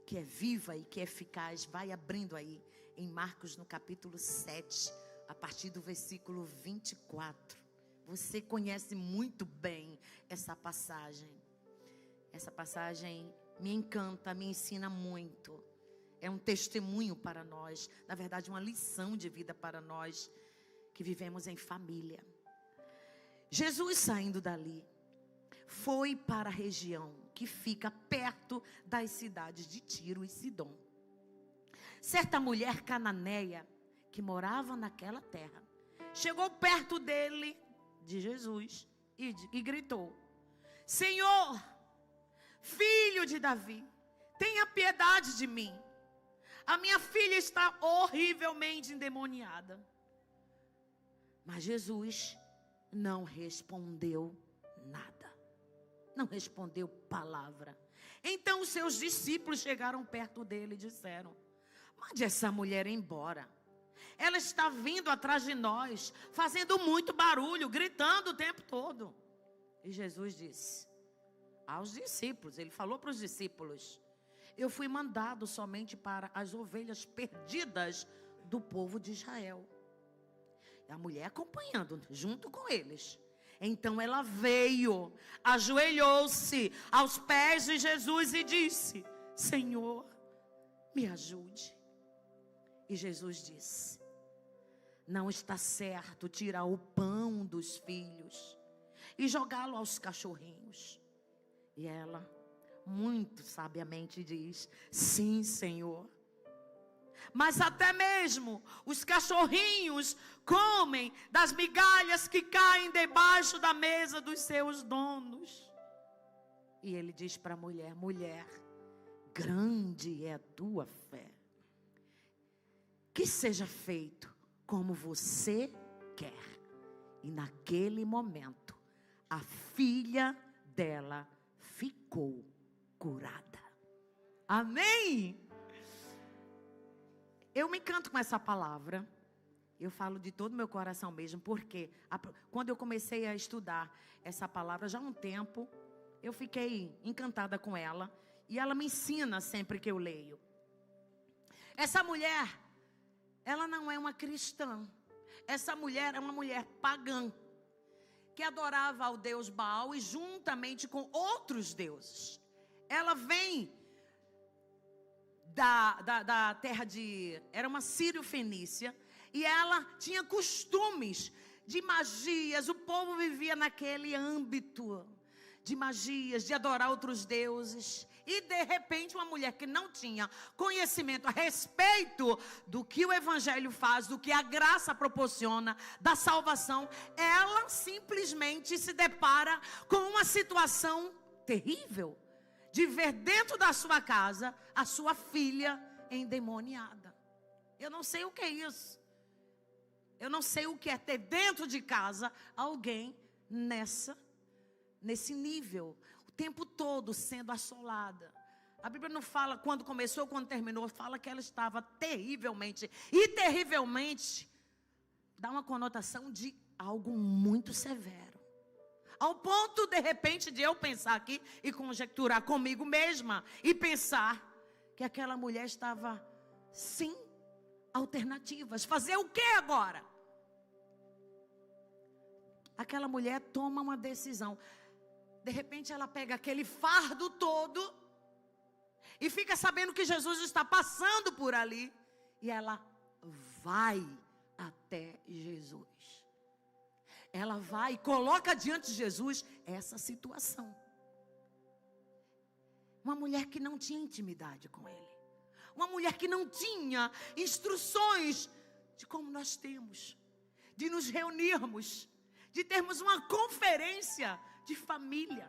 que é viva e que é eficaz. Vai abrindo aí em Marcos no capítulo 7, a partir do versículo 24. Você conhece muito bem essa passagem. Essa passagem me encanta, me ensina muito. É um testemunho para nós, na verdade uma lição de vida para nós que vivemos em família. Jesus, saindo dali, foi para a região que fica perto das cidades de Tiro e Sidom. Certa mulher cananeia que morava naquela terra chegou perto dele, de Jesus, e gritou: Senhor, filho de Davi, tenha piedade de mim. A minha filha está horrivelmente endemoniada. Mas Jesus não respondeu nada. Não respondeu palavra. Então os seus discípulos chegaram perto dele e disseram: mande essa mulher embora. Ela está vindo atrás de nós, fazendo muito barulho, gritando o tempo todo. E Jesus disse aos discípulos, ele falou para os discípulos: eu fui mandado somente para as ovelhas perdidas do povo de Israel. E a mulher acompanhando, junto com eles. Então ela veio, ajoelhou-se aos pés de Jesus e disse: Senhor, me ajude. E Jesus disse: não está certo tirar o pão dos filhos e jogá-lo aos cachorrinhos. E ela, muito sabiamente, diz: sim, Senhor. Mas até mesmo os cachorrinhos comem das migalhas que caem debaixo da mesa dos seus donos. E ele diz para a mulher: mulher, grande é a tua fé. Que seja feito como você quer. E naquele momento, a filha dela ficou curada. Amém? Eu me encanto com essa palavra. Eu falo de todo o meu coração mesmo, porque quando eu comecei a estudar essa palavra, já há um tempo, eu fiquei encantada com ela. E ela me ensina sempre que eu leio. Essa mulher, ela não é uma cristã. Essa mulher é uma mulher pagã, que adorava ao deus Baal e juntamente com outros deuses. Ela vem da terra de... Era uma sírio-fenícia. E ela tinha costumes de magias. O povo vivia naquele âmbito de magias, de adorar outros deuses. E de repente uma mulher que não tinha conhecimento a respeito do que o evangelho faz, do que a graça proporciona, da salvação, ela simplesmente se depara com uma situação terrível, de ver dentro da sua casa a sua filha endemoniada. Eu não sei o que é isso. Eu não sei o que é ter dentro de casa alguém nesse nível, o tempo todo sendo assolada. A Bíblia não fala quando começou ou quando terminou, fala que ela estava terrivelmente. E terrivelmente dá uma conotação de algo muito severo. Ao ponto, de repente, de eu pensar aqui e conjecturar comigo mesma e pensar que aquela mulher estava sem alternativas. Fazer o que agora? Aquela mulher toma uma decisão. De repente ela pega aquele fardo todo e fica sabendo que Jesus está passando por ali. E ela vai até Jesus. Ela vai e coloca diante de Jesus essa situação. Uma mulher que não tinha intimidade com ele. Uma mulher que não tinha instruções de como nós temos. De nos reunirmos. De termos uma conferência de família.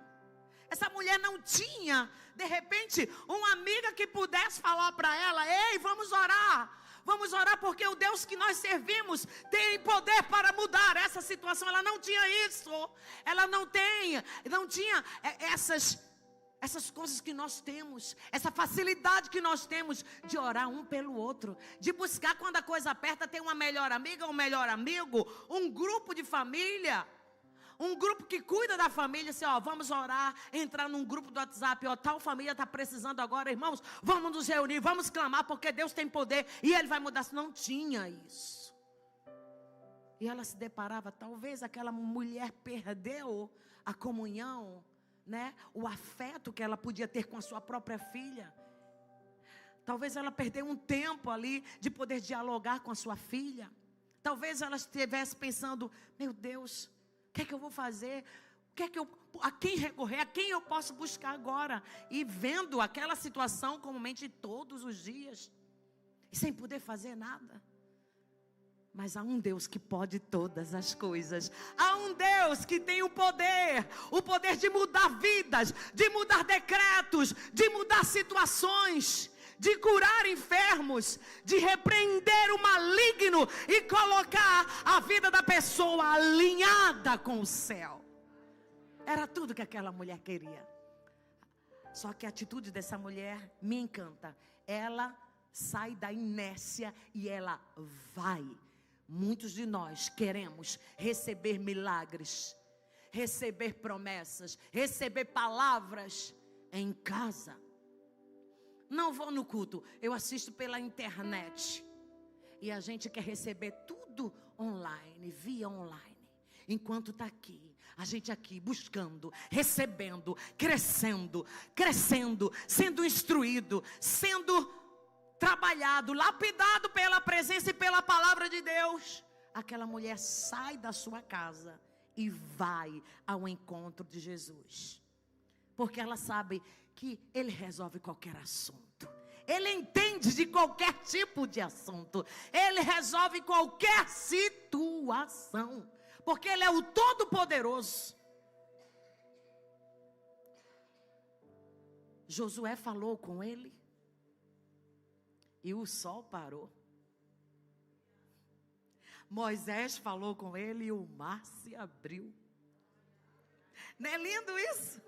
Essa mulher não tinha, de repente, uma amiga que pudesse falar para ela: ei, vamos orar. Vamos orar porque o Deus que nós servimos tem poder para mudar essa situação. Ela não tinha isso. Ela não tinha essas coisas que nós temos. Essa facilidade que nós temos de orar um pelo outro. De buscar quando a coisa aperta, ter uma melhor amiga, um melhor amigo, um grupo de família. Um grupo que cuida da família, assim, ó, vamos orar, entrar num grupo do WhatsApp, ó, tal família está precisando agora, irmãos, vamos nos reunir, vamos clamar, porque Deus tem poder e Ele vai mudar. Não tinha isso. E ela se deparava, talvez aquela mulher perdeu a comunhão, né? O afeto que ela podia ter com a sua própria filha. Talvez ela perdeu um tempo ali de poder dialogar com a sua filha. Talvez ela estivesse pensando, meu Deus, o que é que eu vou fazer? A quem recorrer? A quem eu posso buscar agora? E vendo aquela situação comumente todos os dias. E sem poder fazer nada. Mas há um Deus que pode todas as coisas. Há um Deus que tem o poder de mudar vidas, de mudar decretos, de mudar situações, de curar enfermos, de repreender o maligno e colocar a vida da pessoa alinhada com o céu. Era tudo que aquela mulher queria. Só que a atitude dessa mulher me encanta. Ela sai da inércia e ela vai. Muitos de nós queremos receber milagres, receber promessas, receber palavras em casa. Não vou no culto, eu assisto pela internet. E a gente quer receber tudo online, via online. Enquanto está aqui, a gente aqui buscando, recebendo, crescendo, sendo instruído, sendo trabalhado, lapidado pela presença e pela palavra de Deus. Aquela mulher sai da sua casa e vai ao encontro de Jesus. Porque ela sabe que Ele resolve qualquer assunto. Ele entende de qualquer tipo de assunto. Ele resolve qualquer situação. Porque Ele é o Todo-Poderoso. Josué falou com ele. E o sol parou. Moisés falou com ele e o mar se abriu. Não é lindo isso?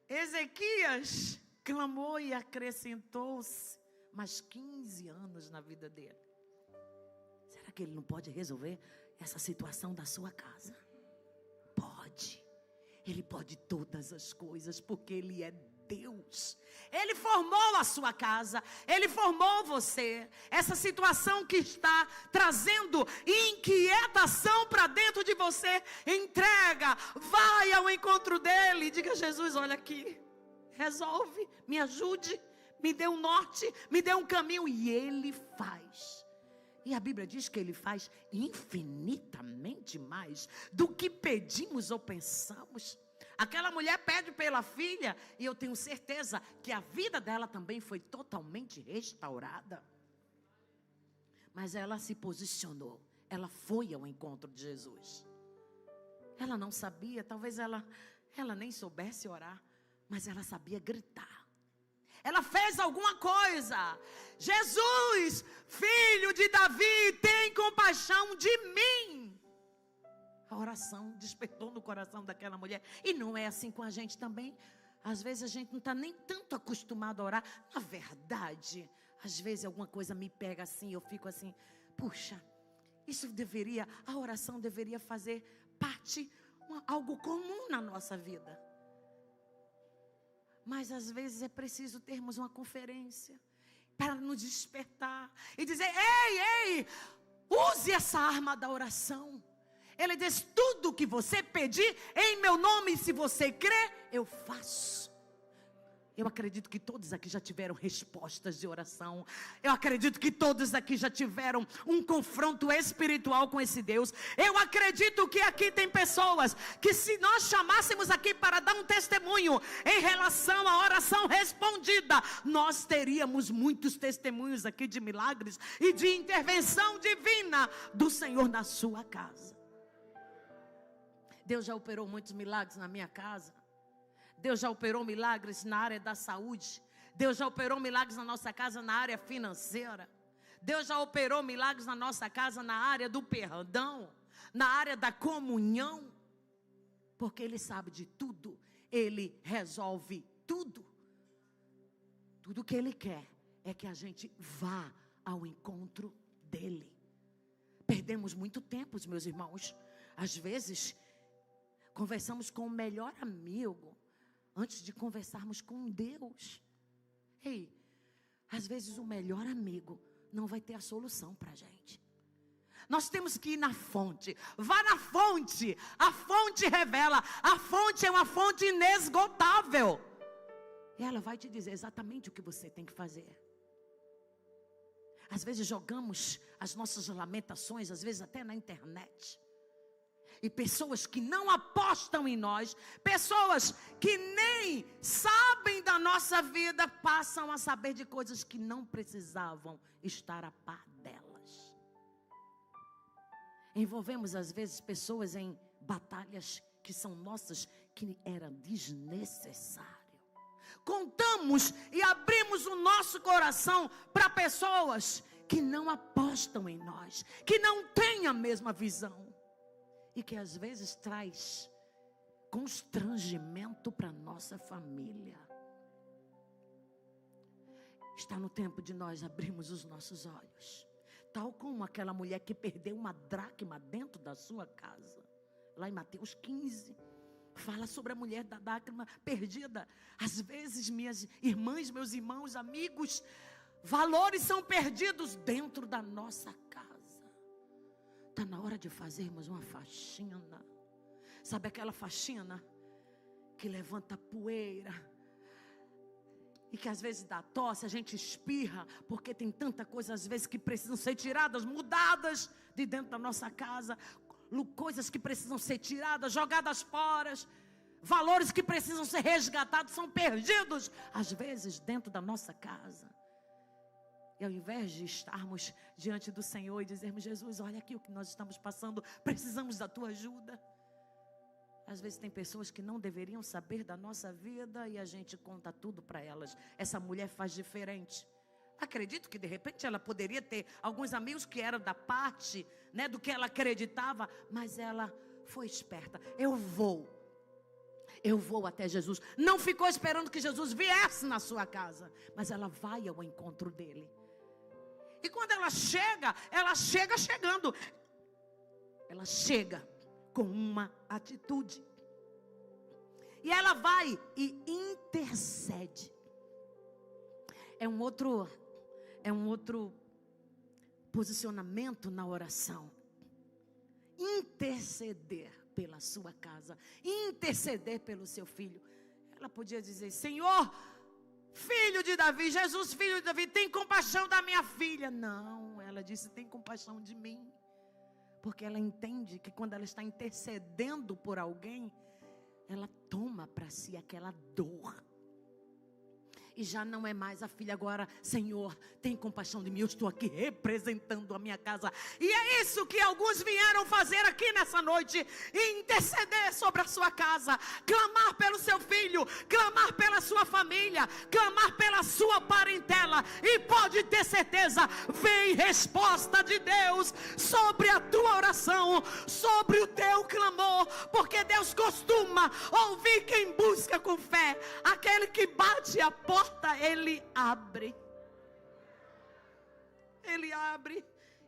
Ezequias clamou e acrescentou-se mais 15 anos na vida dele. Será que ele não pode resolver essa situação da sua casa? Pode. Ele pode todas as coisas, porque Ele é Deus. Ele formou a sua casa, Ele formou você. Essa situação que está trazendo inquietação para dentro de você, entrega, vai ao encontro dEle, diga: Jesus, olha aqui, resolve, me ajude, me dê um norte, me dê um caminho. E Ele faz. E a Bíblia diz que Ele faz infinitamente mais do que pedimos ou pensamos. Aquela mulher pede pela filha, e eu tenho certeza que a vida dela também foi totalmente restaurada. Mas ela se posicionou, ela foi ao encontro de Jesus. Ela não sabia, talvez ela nem soubesse orar, mas ela sabia gritar. Ela fez alguma coisa. Jesus, filho de Davi, tem compaixão de mim. A oração despertou no coração daquela mulher. E não é assim com a gente também. Às vezes a gente não está nem tanto acostumado a orar. Na verdade, às vezes alguma coisa me pega assim, eu fico assim, puxa, a oração deveria fazer parte, algo comum na nossa vida. Mas às vezes é preciso termos uma conferência para nos despertar e dizer: ei, use essa arma da oração. Ele diz: tudo que você pedir em meu nome, se você crer, eu faço. Eu acredito que todos aqui já tiveram respostas de oração. Eu acredito que todos aqui já tiveram um confronto espiritual com esse Deus. Eu acredito que aqui tem pessoas que, se nós chamássemos aqui para dar um testemunho em relação à oração respondida, nós teríamos muitos testemunhos aqui de milagres e de intervenção divina do Senhor na sua casa. Deus já operou muitos milagres na minha casa. Deus já operou milagres na área da saúde. Deus já operou milagres na nossa casa na área financeira. Deus já operou milagres na nossa casa na área do perdão, na área da comunhão. Porque Ele sabe de tudo. Ele resolve tudo. Tudo que Ele quer é que a gente vá ao encontro dEle. Perdemos muito tempo, meus irmãos, Às vezes, conversamos com o melhor amigo antes de conversarmos com Deus. Ei, às vezes o melhor amigo não vai ter a solução para a gente. Nós temos que ir na fonte. Vá na fonte. A fonte revela. A fonte é uma fonte inesgotável. E ela vai te dizer exatamente o que você tem que fazer. Às vezes jogamos as nossas lamentações, às vezes até na internet. E pessoas que não apostam em nós, pessoas que nem sabem da nossa vida, passam a saber de coisas que não precisavam estar a par delas. Envolvemos às vezes pessoas em batalhas que são nossas, que era desnecessário. Contamos e abrimos o nosso coração para pessoas que não apostam em nós, que não têm a mesma visão. E que às vezes traz constrangimento para nossa família. Está no tempo de nós abrirmos os nossos olhos. Tal como aquela mulher que perdeu uma dracma dentro da sua casa. Lá em Mateus 15. Fala sobre a mulher da dracma perdida. Às vezes, minhas irmãs, meus irmãos, amigos, valores são perdidos dentro da nossa casa. Está na hora de fazermos uma faxina. Sabe aquela faxina que levanta poeira e que às vezes dá tosse, a gente espirra, porque tem tanta coisa às vezes que precisam ser tiradas, mudadas de dentro da nossa casa, coisas que precisam ser tiradas, jogadas fora, valores que precisam ser resgatados, são perdidos às vezes dentro da nossa casa. E ao invés de estarmos diante do Senhor e dizermos: Jesus, olha aqui o que nós estamos passando, precisamos da tua ajuda. Às vezes tem pessoas que não deveriam saber da nossa vida e a gente conta tudo para elas. Essa mulher faz diferente. Acredito que de repente ela poderia ter alguns amigos que eram da parte, né, do que ela acreditava, mas ela foi esperta. Eu vou até Jesus. Não ficou esperando que Jesus viesse na sua casa, mas ela vai ao encontro dele. E quando ela chega chegando. Ela chega com uma atitude. E ela vai e intercede. É um outro posicionamento na oração. Interceder pela sua casa. Interceder pelo seu filho. Ela podia dizer: Senhor, filho de Davi, Jesus, filho de Davi, tem compaixão da minha filha. Não, ela disse: tem compaixão de mim. Porque ela entende que quando ela está intercedendo por alguém, ela toma para si aquela dor. E já não é mais a filha agora: Senhor, tem compaixão de mim, eu estou aqui representando a minha casa. E é isso que alguns vieram fazer aqui nessa noite: interceder sobre a sua casa, clamar pelo seu filho, clamar pela sua família, clamar pela sua parentela. E pode ter certeza, vem resposta de Deus sobre a tua oração, sobre o teu clamor. Porque Deus costuma ouvir quem busca com fé. Aquele que bate a porta, Ele abre. Ele abre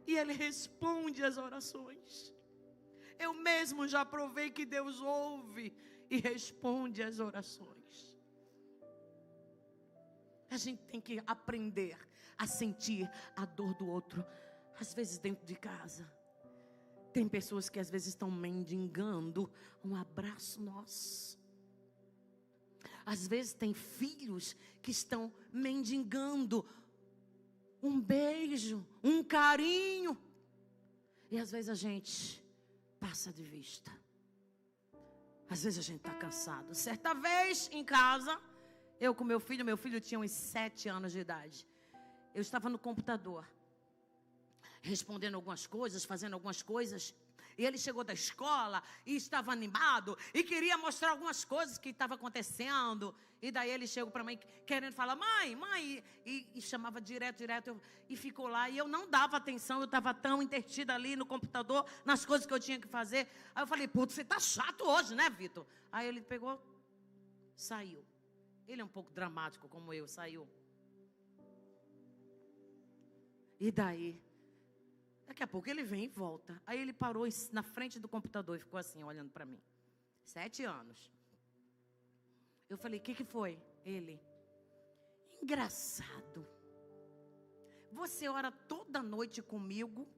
e Ele responde às orações. Eu mesmo já provei que Deus ouve e responde às orações. A gente tem que aprender a sentir a dor do outro. Às vezes dentro de casa tem pessoas que às vezes estão mendigando um abraço nosso. Às vezes tem filhos que estão mendigando um beijo, um carinho. E às vezes a gente passa de vista. Às vezes a gente está cansado. Certa vez em casa, eu com meu filho tinha uns 7 anos de idade. Eu estava no computador, respondendo algumas coisas, fazendo algumas coisas. E ele chegou da escola e estava animado e queria mostrar algumas coisas que estavam acontecendo. E daí ele chegou para mim querendo falar: mãe, e chamava direto, e ficou lá. E eu não dava atenção, eu estava tão entretida ali no computador, nas coisas que eu tinha que fazer. Aí eu falei: putz, você está chato hoje, né, Vitor? Aí ele pegou, saiu. Ele é um pouco dramático como eu, saiu. E daí Daqui a pouco ele vem e volta. Aí ele parou na frente do computador e ficou assim, olhando para mim. 7 anos. Eu falei, o que foi? Ele, engraçado. Você ora toda noite comigo.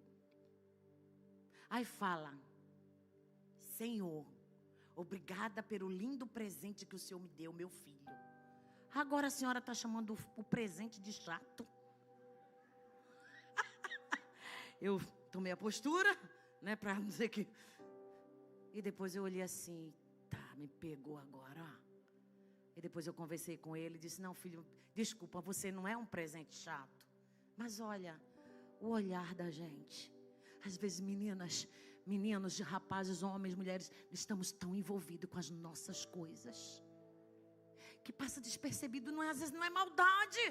Aí fala, Senhor, obrigada pelo lindo presente que o Senhor me deu, meu filho. Agora a senhora está chamando o presente de chato? Eu tomei a postura, né, para não dizer que... E depois eu olhei assim, tá, me pegou agora. E depois eu conversei com ele e disse, não, filho, desculpa, você não é um presente chato. Mas olha, o olhar da gente. Às vezes meninos, rapazes, homens, mulheres, estamos tão envolvidos com as nossas coisas, que passa despercebido, às vezes não é maldade.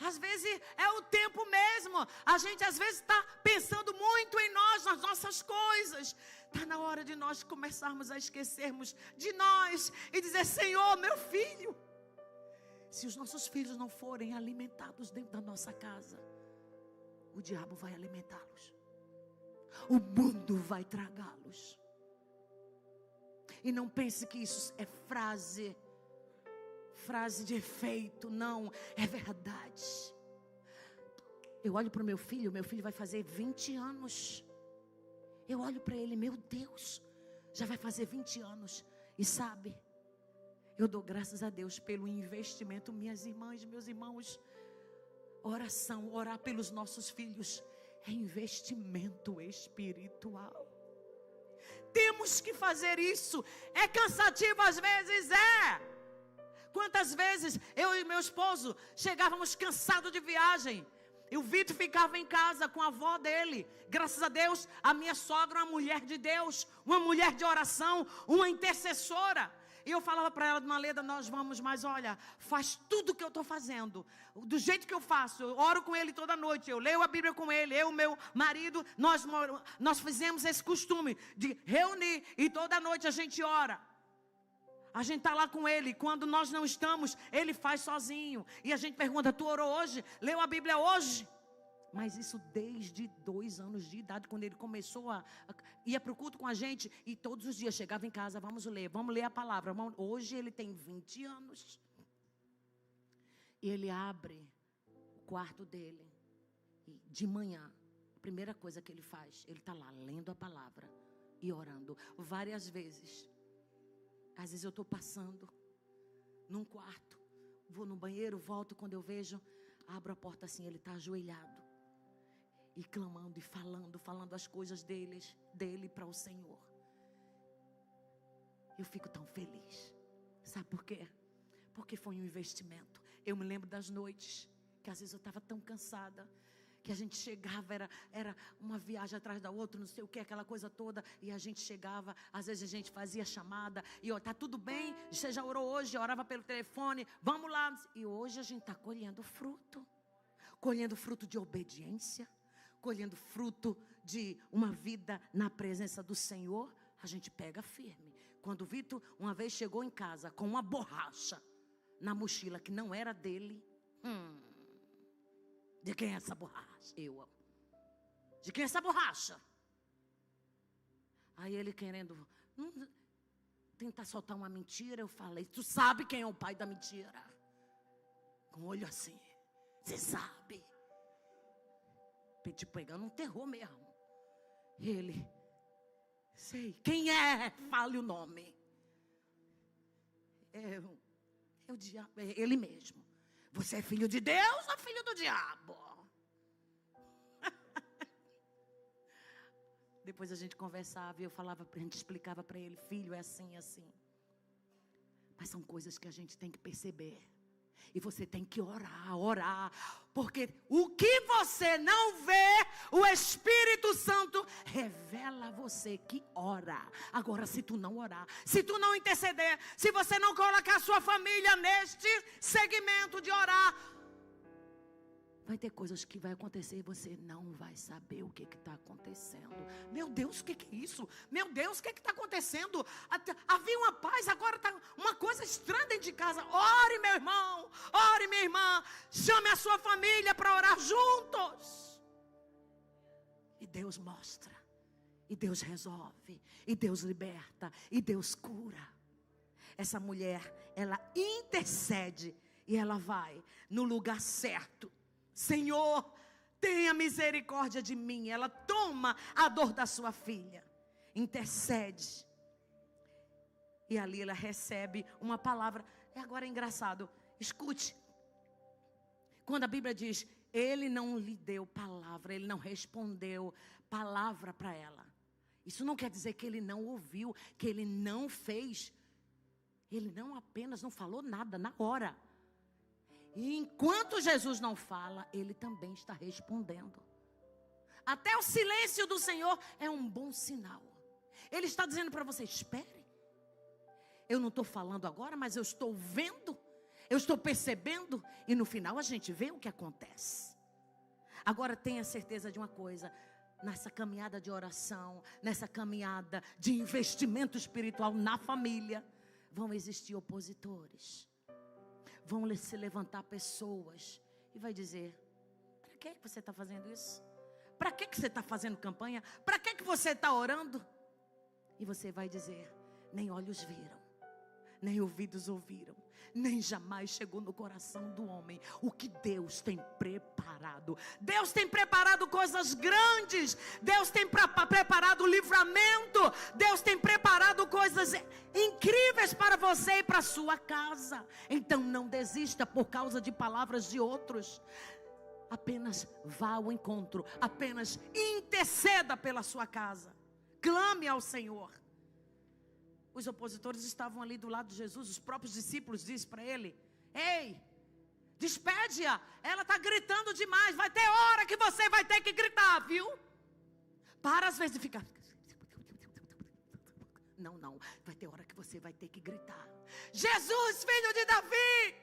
Às vezes é o tempo mesmo. A gente às vezes está pensando muito em nós, nas nossas coisas. Está na hora de nós começarmos a esquecermos de nós e dizer, Senhor, meu filho. Se os nossos filhos não forem alimentados dentro da nossa casa, o diabo vai alimentá-los. O mundo vai tragá-los. E não pense que isso é frase de efeito, não, é verdade. Eu olho para o meu filho vai fazer 20 anos. Eu olho para ele, meu Deus, já vai fazer 20 anos. E sabe, eu dou graças a Deus pelo investimento, minhas irmãs, meus irmãos. Oração, orar pelos nossos filhos é investimento espiritual. Temos que fazer isso. É cansativo às vezes, é. Quantas vezes eu e meu esposo chegávamos cansados de viagem. E o Vitor ficava em casa com a avó dele. Graças a Deus, a minha sogra é uma mulher de Deus, uma mulher de oração, uma intercessora. E eu falava para ela, Dona Leda, nós vamos, mas olha, faz tudo o que eu estou fazendo, do jeito que eu faço. Eu oro com ele toda noite, eu leio a Bíblia com ele, eu, meu marido, nós fizemos esse costume de reunir e toda noite a gente ora. A gente está lá com ele, quando nós não estamos, ele faz sozinho. E a gente pergunta, tu orou hoje? Leu a Bíblia hoje? Mas isso desde 2 anos de idade, quando ele começou ia para o culto com a gente. E todos os dias chegava em casa, vamos ler a palavra. Hoje ele tem 20 anos. E ele abre o quarto dele. E de manhã, a primeira coisa que ele faz, ele está lá lendo a palavra e orando. Várias vezes. Às vezes eu estou passando num quarto, vou no banheiro, volto, quando eu vejo, abro a porta assim, ele está ajoelhado. E clamando e falando as coisas dele para o Senhor. Eu fico tão feliz. Sabe por quê? Porque foi um investimento. Eu me lembro das noites, que às vezes eu estava tão cansada, que a gente chegava, era uma viagem atrás da outra, não sei o que, aquela coisa toda, e a gente chegava, às vezes a gente fazia chamada, e ó, tá tudo bem, você já orou hoje, orava pelo telefone, vamos lá, e hoje a gente está colhendo fruto de obediência, colhendo fruto de uma vida na presença do Senhor. A gente pega firme. Quando o Vitor uma vez chegou em casa com uma borracha na mochila que não era dele, de quem é essa borracha? De quem é essa borracha? Aí ele querendo tentar soltar uma mentira, eu falei, tu sabe quem é o pai da mentira? Com o olho assim, você sabe? Te pegando um terror mesmo. Ele, sei, quem é? Fale o nome. É o diabo, é ele mesmo. Você é filho de Deus ou filho do diabo? Depois a gente conversava e a gente explicava para ele, filho, é assim, assim. Mas são coisas que a gente tem que perceber. E você tem que orar. Porque o que você não vê, o Espírito Santo revela a você que ora. Agora, se tu não orar, se tu não interceder, se você não colocar a sua família neste segmento de orar, vai ter coisas que vai acontecer e você não vai saber o que está acontecendo. Meu Deus, o que é isso? Meu Deus, o que está acontecendo? Havia uma paz, agora está uma coisa estranha dentro de casa. Ore, meu irmão, ore, minha irmã. Chame a sua família para orar juntos. E Deus mostra. E Deus resolve. E Deus liberta. E Deus cura. Essa mulher, ela intercede. E ela vai no lugar certo. Senhor, tenha misericórdia de mim. Ela toma a dor da sua filha. Intercede. E ali ela recebe uma palavra. Agora é engraçado. Escute. Quando a Bíblia diz, ele não lhe deu palavra, ele não respondeu palavra para ela. Isso não quer dizer que ele não ouviu, que ele não fez. Ele não apenas não falou nada na hora. E enquanto Jesus não fala, ele também está respondendo. Até o silêncio do Senhor é um bom sinal. Ele está dizendo para você, espere. Eu não estou falando agora, mas eu estou vendo. Eu estou percebendo. E no final a gente vê o que acontece. Agora tenha certeza de uma coisa. Nessa caminhada de oração, nessa caminhada de investimento espiritual na família, vão existir opositores. Vão se levantar pessoas e vai dizer, para que você está fazendo isso? Para que você está fazendo campanha? Para que você está orando? E você vai dizer, nem olhos viram, nem ouvidos ouviram, nem jamais chegou no coração do homem o que Deus tem preparado. Deus tem preparado coisas grandes. Deus tem preparado livramento. Deus tem preparado coisas incríveis para você e para sua casa. Então não desista por causa de palavras de outros. Apenas vá ao encontro. Apenas interceda pela sua casa. Clame ao Senhor. Os opositores estavam ali do lado de Jesus. Os próprios discípulos dizem para ele, ei, despede-a, ela está gritando demais. Vai ter hora que você vai ter que gritar, viu? Para às vezes ficar. Não, vai ter hora que você vai ter que gritar. Jesus, filho de Davi,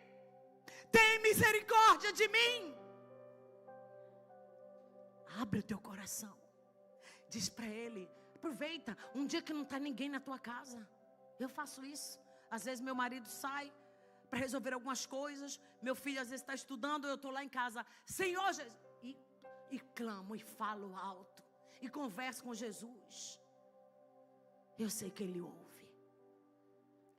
tem misericórdia de mim. Abre o teu coração. Diz para ele, aproveita um dia que não está ninguém na tua casa. Eu faço isso. Às vezes meu marido sai para resolver algumas coisas. Meu filho às vezes está estudando. Eu estou lá em casa. Senhor Jesus. E clamo e falo alto. E converso com Jesus. Eu sei que Ele ouve.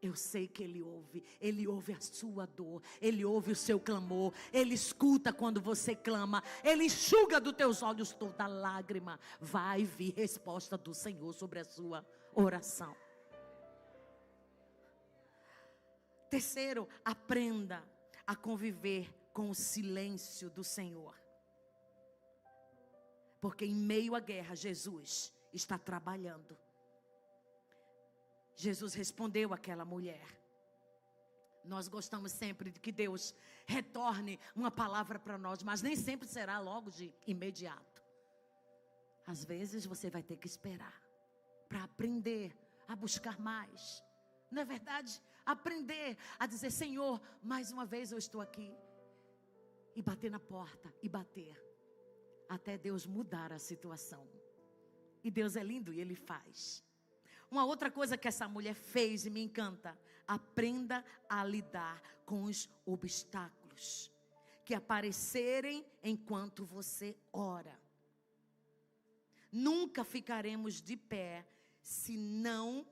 Eu sei que Ele ouve. Ele ouve a sua dor. Ele ouve o seu clamor. Ele escuta quando você clama. Ele enxuga dos teus olhos toda lágrima. Vai vir resposta do Senhor sobre a sua oração. Terceiro, aprenda a conviver com o silêncio do Senhor. Porque em meio à guerra, Jesus está trabalhando. Jesus respondeu àquela mulher. Nós gostamos sempre de que Deus retorne uma palavra para nós, mas nem sempre será logo de imediato. Às vezes você vai ter que esperar para aprender a buscar mais. Não é verdade? Aprender a dizer, Senhor, mais uma vez eu estou aqui. E bater na porta, e bater. Até Deus mudar a situação. E Deus é lindo e Ele faz. Uma outra coisa que essa mulher fez e me encanta. Aprenda a lidar com os obstáculos que aparecerem enquanto você ora. Nunca ficaremos de pé se não,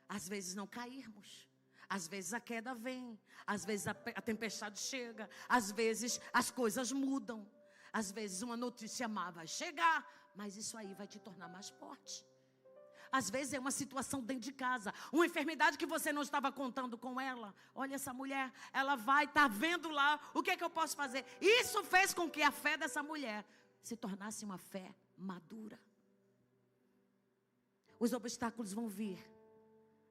às vezes não cairmos. Às vezes a queda vem. Às vezes a tempestade chega. Às vezes as coisas mudam. Às vezes uma notícia má vai chegar. Mas isso aí vai te tornar mais forte. Às vezes é uma situação dentro de casa. Uma enfermidade que você não estava contando com ela. Olha essa mulher. Ela vai estar vendo lá. O que é que eu posso fazer? Isso fez com que a fé dessa mulher se tornasse uma fé madura. Os obstáculos vão vir.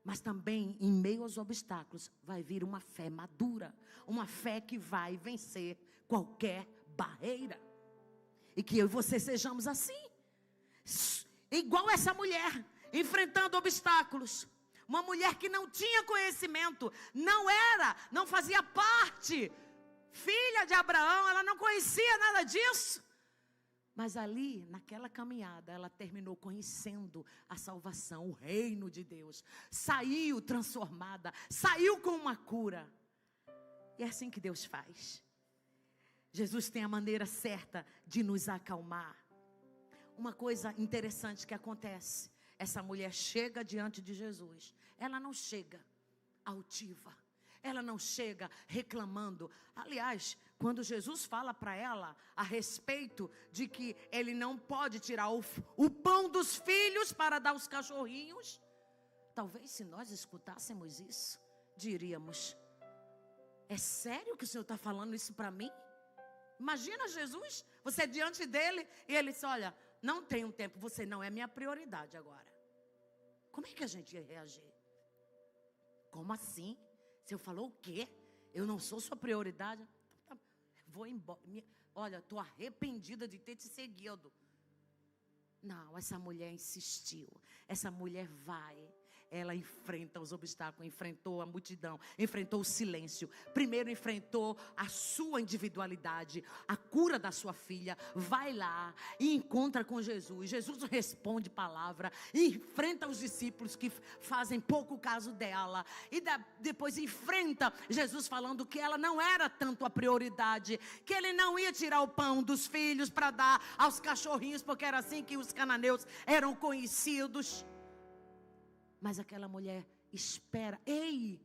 Mas também, em meio aos obstáculos, vai vir uma fé madura. Uma fé que vai vencer qualquer barreira. E que eu e você sejamos assim. Igual essa mulher, enfrentando obstáculos. Uma mulher que não tinha conhecimento. Não fazia parte. Filha de Abraão, ela não conhecia nada disso. Mas ali, naquela caminhada, ela terminou conhecendo a salvação, o reino de Deus. Saiu transformada, saiu com uma cura. E é assim que Deus faz. Jesus tem a maneira certa de nos acalmar. Uma coisa interessante que acontece: essa mulher chega diante de Jesus. Ela não chega altiva, ela não chega reclamando. Aliás, quando Jesus fala para ela a respeito de que ele não pode tirar o pão dos filhos para dar aos cachorrinhos, talvez se nós escutássemos isso, diríamos: é sério que o Senhor está falando isso para mim? Imagina Jesus, você diante dele e ele diz: olha, não tenho tempo, você não é minha prioridade agora. Como é que a gente ia reagir? Como assim? Se eu falou o quê? Eu não sou sua prioridade? Então, tá, vou embora. Olha, estou arrependida de ter te seguido. Não, essa mulher insistiu. Essa mulher vai. Ela enfrenta os obstáculos, enfrentou a multidão, enfrentou o silêncio. Primeiro enfrentou a sua individualidade, a cura da sua filha. Vai lá e encontra com Jesus. Jesus responde palavra, enfrenta os discípulos que fazem pouco caso dela. E depois enfrenta Jesus falando que ela não era tanto a prioridade, que ele não ia tirar o pão dos filhos para dar aos cachorrinhos, porque era assim que os cananeus eram conhecidos. Mas aquela mulher espera. Ei,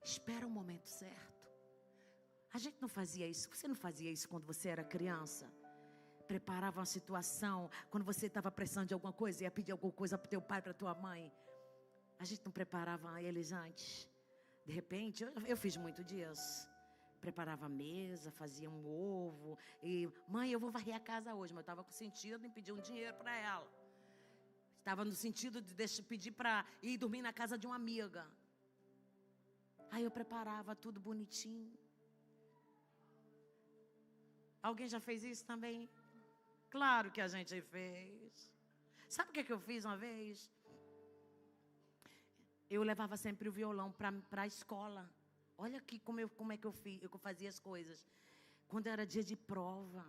espera o momento certo. A gente não fazia isso. Você não fazia isso quando você era criança? Preparava uma situação. Quando você estava precisando de alguma coisa, ia pedir alguma coisa para o teu pai, para a tua mãe. A gente não preparava eles antes. De repente, eu fiz muito disso. Preparava a mesa, fazia um ovo. E, mãe, eu vou varrer a casa hoje. Mas eu estava com sentido em pedir um dinheiro para ela. Estava no sentido de pedir para ir dormir na casa de uma amiga. Aí eu preparava tudo bonitinho. Alguém já fez isso também? Claro que a gente fez. Sabe o que eu fiz uma vez? Eu levava sempre o violão para a escola. Olha aqui como é que eu fazia as coisas. Quando era dia de prova,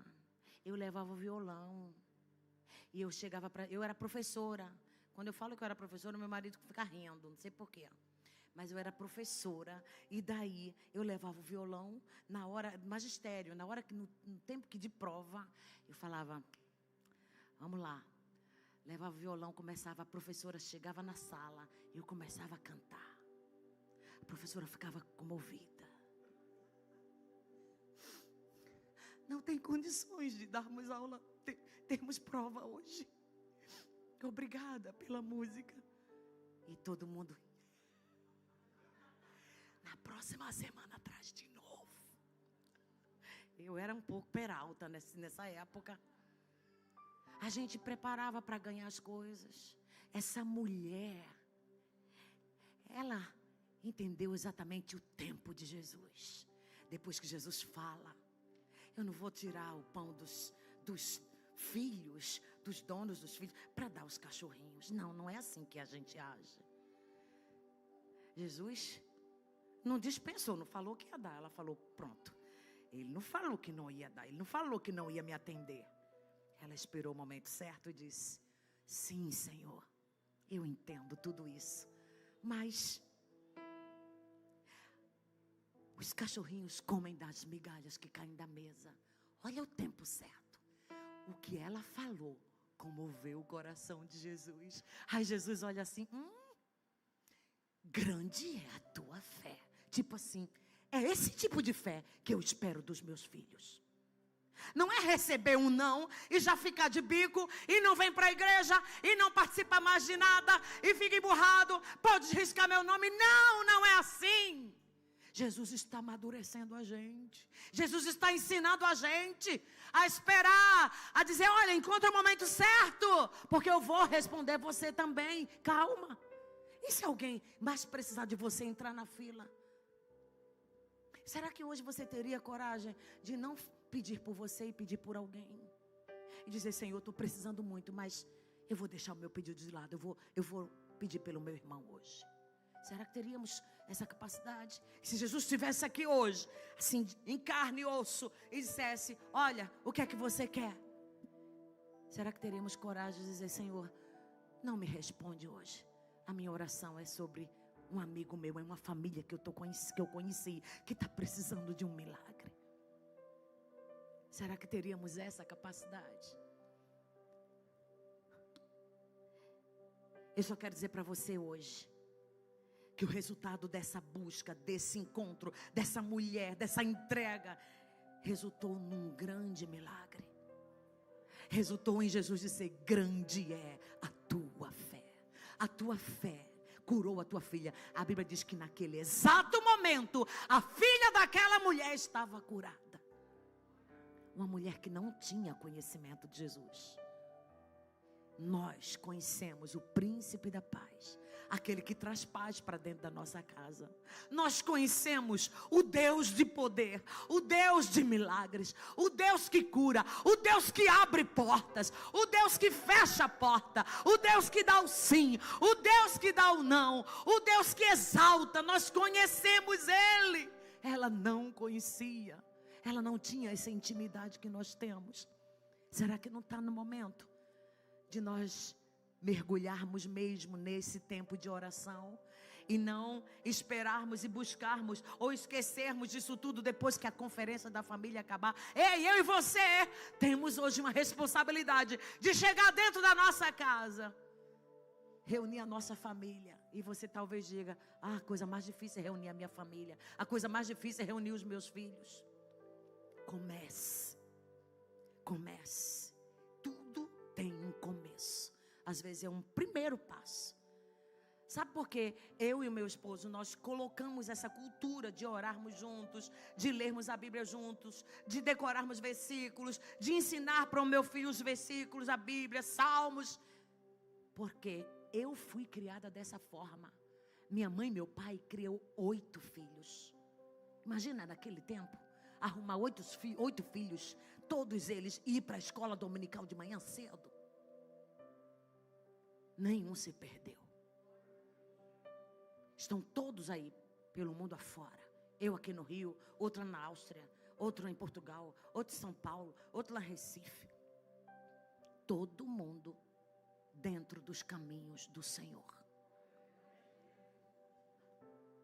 eu levava o violão. E eu chegava eu era professora. Quando eu falo que eu era professora, meu marido fica rindo, não sei porquê. Mas eu era professora. E daí eu levava o violão na hora, magistério, na hora que no tempo que de prova, eu falava: vamos lá. Levava o violão, começava, a professora chegava na sala, e eu começava a cantar. A professora ficava comovida. Não tem condições de darmos aula, termos prova hoje. Obrigada pela música. E todo mundo: na próxima semana traz de novo. Eu era um pouco peralta nessa época. A gente preparava para ganhar as coisas. Essa mulher, ela entendeu exatamente o tempo de Jesus. Depois que Jesus fala: eu não vou tirar o pão dos filhos, dos donos dos filhos, para dar aos cachorrinhos. Não, não é assim que a gente age. Jesus não dispensou, não falou que ia dar. Ela falou: pronto. Ele não falou que não ia dar, ele não falou que não ia me atender. Ela esperou o momento certo e disse: sim, Senhor, eu entendo tudo isso, mas os cachorrinhos comem das migalhas que caem da mesa. Olha o tempo certo. O que ela falou comoveu o coração de Jesus. Aí Jesus olha assim: grande é a tua fé. Tipo assim, é esse tipo de fé que eu espero dos meus filhos. Não é receber um não e já ficar de bico e não vem para a igreja e não participa mais de nada e fica emburrado, pode riscar meu nome. Não, não é assim. Jesus está amadurecendo a gente. Jesus está ensinando a gente a esperar, a dizer: olha, encontra o momento certo, porque eu vou responder você também. Calma. E se alguém mais precisar de você entrar na fila? Será que hoje você teria coragem de não pedir por você e pedir por alguém? E dizer: Senhor, estou precisando muito, mas eu vou deixar o meu pedido de lado. Eu vou pedir pelo meu irmão hoje. Será que teríamos essa capacidade? Se Jesus estivesse aqui hoje, assim, em carne e osso, e dissesse: olha, o que é que você quer? Será que teríamos coragem de dizer: Senhor, não me responde hoje. A minha oração é sobre um amigo meu, é uma família que eu conheci, que está precisando de um milagre. Será que teríamos essa capacidade? Eu só quero dizer para você hoje que o resultado dessa busca, desse encontro, dessa mulher, dessa entrega, resultou num grande milagre. Resultou em Jesus dizer: grande é a tua fé. A tua fé curou a tua filha. A Bíblia diz que naquele exato momento, a filha daquela mulher estava curada. Uma mulher que não tinha conhecimento de Jesus. Nós conhecemos o príncipe da paz, aquele que traz paz para dentro da nossa casa. Nós conhecemos o Deus de poder, o Deus de milagres, o Deus que cura, o Deus que abre portas, o Deus que fecha a porta, o Deus que dá o sim, o Deus que dá o não, o Deus que exalta. Nós conhecemos Ele. Ela não conhecia, ela não tinha essa intimidade que nós temos. Será que não está no momento de nós mergulharmos mesmo nesse tempo de oração e não esperarmos e buscarmos ou esquecermos disso tudo depois que a conferência da família acabar? Ei, eu e você temos hoje uma responsabilidade de chegar dentro da nossa casa, reunir a nossa família. E você talvez diga: a coisa mais difícil é reunir a minha família, a coisa mais difícil é reunir os meus filhos. Comece. Tudo tem um começo. Às vezes é um primeiro passo. Sabe por quê? Eu e o meu esposo, nós colocamos essa cultura de orarmos juntos, de lermos a Bíblia juntos, de decorarmos versículos, de ensinar para o meu filho os versículos, a Bíblia, salmos. Porque eu fui criada dessa forma. Minha mãe e meu pai criou 8 filhos. Imagina naquele tempo, arrumar 8 filhos, todos eles ir para a escola dominical de manhã cedo. Nenhum se perdeu. Estão todos aí pelo mundo afora. Eu aqui no Rio, outra na Áustria, outro em Portugal, outro em São Paulo, outro lá em Recife. Todo mundo dentro dos caminhos do Senhor.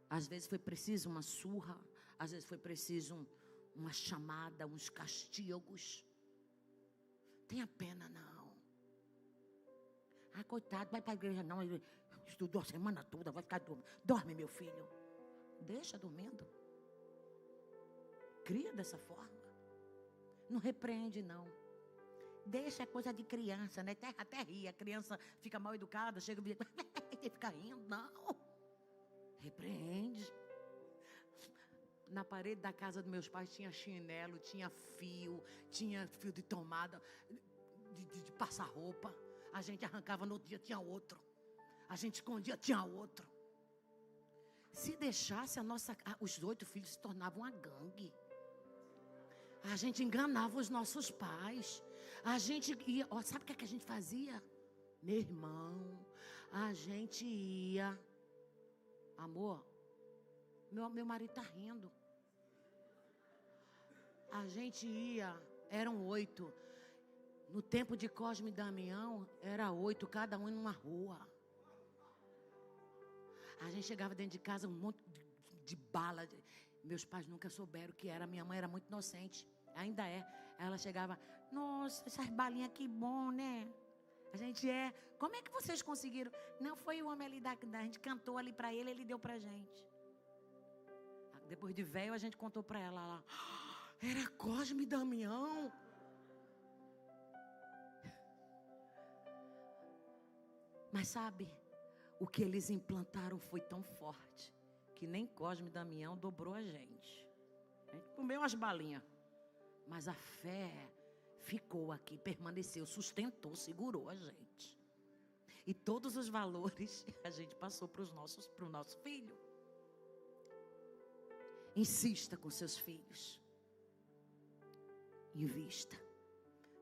Às vezes foi preciso uma surra, às vezes foi preciso uma chamada, uns castigos. Tenha pena não. Coitado, vai para a igreja não, ele estudou a semana toda, vai ficar dormindo. Dorme, meu filho. Deixa dormindo. Cria dessa forma. Não repreende não. Deixa a coisa de criança, né? Até ri, a criança fica mal educada, chega e fica rindo. Não. Repreende. Na parede da casa dos meus pais tinha chinelo, tinha fio de tomada, de passar roupa. A gente arrancava, no outro dia tinha outro. A gente escondia, tinha outro. Se deixasse os 8 filhos se tornavam uma gangue. A gente enganava os nossos pais. A gente ia, sabe o que a gente fazia? Meu irmão, a gente ia. Amor, meu marido está rindo. A gente ia, eram 8. No tempo de Cosme e Damião, era 8, cada um em uma rua. A gente chegava dentro de casa, um monte de bala. Meus pais nunca souberam o que era. Minha mãe era muito inocente, ainda é. Ela chegava: nossa, essas balinhas que bom, né? A gente como é que vocês conseguiram? Não, foi o homem ali a gente cantou ali para ele deu pra gente. Depois de velho, a gente contou para ela lá: era Cosme e Damião. Mas sabe, o que eles implantaram foi tão forte que nem Cosme e Damião dobrou a gente. A gente comeu umas balinhas, mas a fé ficou aqui, permaneceu, sustentou, segurou a gente. E todos os valores a gente passou para o nosso filho. Insista com seus filhos. Invista.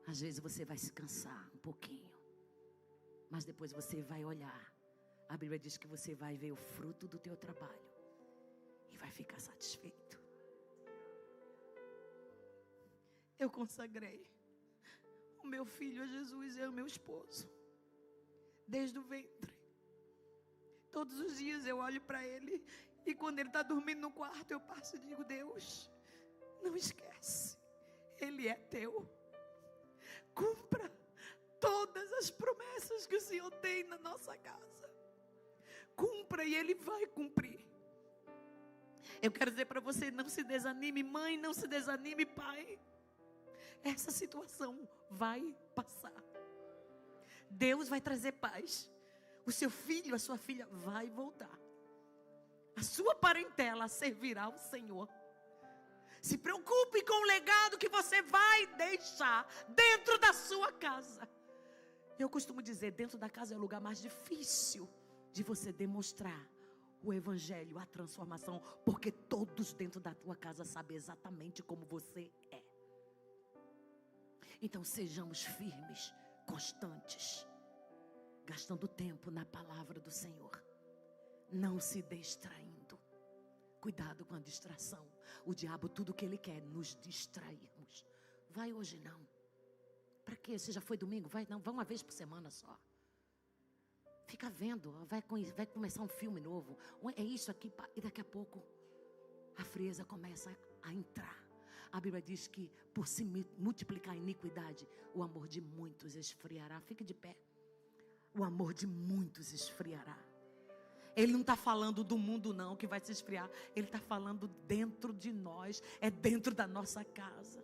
Às vezes você vai se cansar um pouquinho, mas depois você vai olhar. A Bíblia diz que você vai ver o fruto do teu trabalho e vai ficar satisfeito. Eu consagrei o meu filho a Jesus e o meu esposo desde o ventre. Todos os dias eu olho para ele e quando ele está dormindo no quarto eu passo e digo: Deus, não esquece, Ele é teu. Cumpra todas as promessas que o Senhor tem na nossa casa. Cumpra e Ele vai cumprir. Eu quero dizer para você, não se desanime, mãe, não se desanime, pai. Essa situação vai passar. Deus vai trazer paz. O seu filho, a sua filha vai voltar. A sua parentela servirá ao Senhor. Se preocupe com o legado que você vai deixar dentro da sua casa. Eu costumo dizer, dentro da casa é o lugar mais difícil de você demonstrar o evangelho, a transformação, porque todos dentro da tua casa sabem exatamente como você é. Então sejamos firmes, constantes, gastando tempo na palavra do Senhor, não se distraindo. Cuidado com a distração. O diabo, tudo que ele quer, nos distrairmos. Vai hoje não. Para quê? Você já foi domingo? Vai não, vai uma vez por semana só. Fica vendo, vai começar um filme novo. É isso aqui, e daqui a pouco a frieza começa a entrar. A Bíblia diz que por se multiplicar a iniquidade, o amor de muitos esfriará. Fique de pé. O amor de muitos esfriará. Ele não está falando do mundo não, que vai se esfriar. Ele está falando dentro de nós, é dentro da nossa casa.